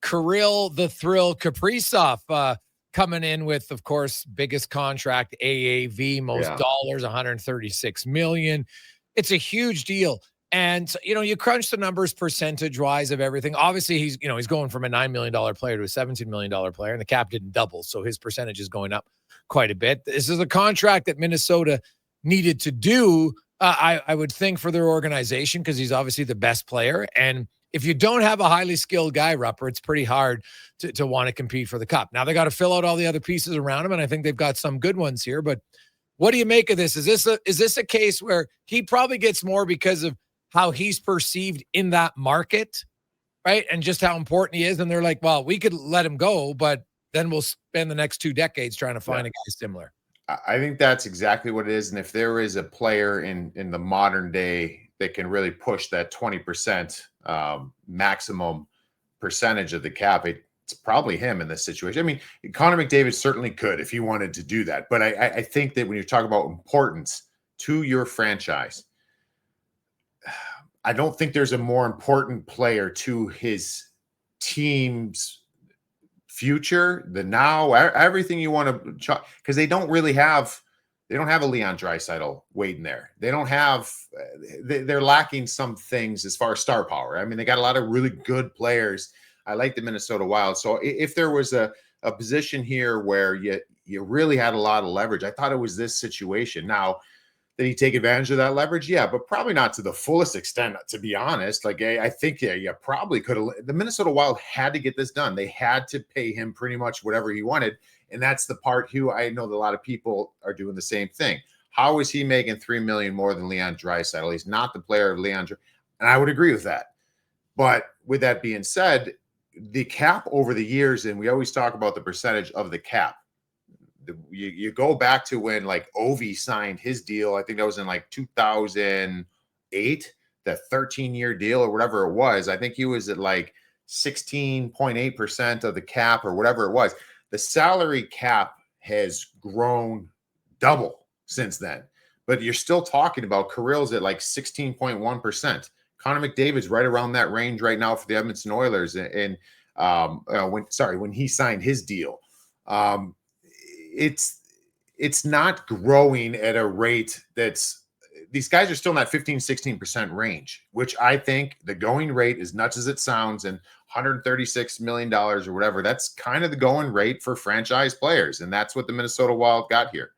Kirill the Thrill Kaprizov coming in with, of course, biggest contract, AAV, most dollars, 136 million. It's a huge deal. And, you crunch the numbers percentage-wise of everything. Obviously, he's going from a $9 million player to a $17 million player, and the cap didn't double, so his percentage is going up quite a bit. This is a contract that Minnesota needed to do, I would think, for their organization, because he's obviously the best player. And if you don't have a highly skilled guy, Rupper, it's pretty hard to want to compete for the cup. Now, they got to fill out all the other pieces around him, and I think they've got some good ones here. But what do you make of this? Is this a case where he probably gets more because of how he's perceived in that market, right? And just how important he is. And they're like, well, we could let him go, but then we'll spend the next 2 decades trying to find a guy similar. I think that's exactly what it is. And if there is a player in the modern day that can really push that 20% maximum percentage of the cap, it's probably him in this situation. I mean, Connor McDavid certainly could if he wanted to do that. But I think that when you talk about importance to your franchise, I don't think there's a more important player to his team's future than now. Everything you want to, because they don't have a Leon Draisaitl waiting there. They don't have, they're lacking some things as far as star power. I mean, they got a lot of really good players. I like the Minnesota Wild. So if there was a position here where you really had a lot of leverage, I thought it was this situation. Now, did he take advantage of that leverage? Yeah, but probably not to the fullest extent, to be honest. Like, I think, you probably could have. The Minnesota Wild had to get this done. They had to pay him pretty much whatever he wanted. And that's the part I know that a lot of people are doing the same thing. How is he making $3 million more than Leon Draisaitl? He's not the player of Leon Draisaitl. And I would agree with that. But with that being said, the cap over the years, and we always talk about the percentage of the cap. You go back to when like Ovi signed his deal. I think that was in like 2008, the 13-year deal or whatever it was. I think he was at like 16.8% of the cap or whatever it was. The salary cap has grown double since then, but you're still talking about Kirill's at like 16.1%. Connor McDavid's right around that range right now for the Edmonton Oilers. And when he signed his deal, it's not growing at a rate these guys are still in that 15-16% range, which I think the going rate, as nuts as it sounds, and $136 million or whatever, that's kind of the going rate for franchise players. And that's what the Minnesota Wild got here.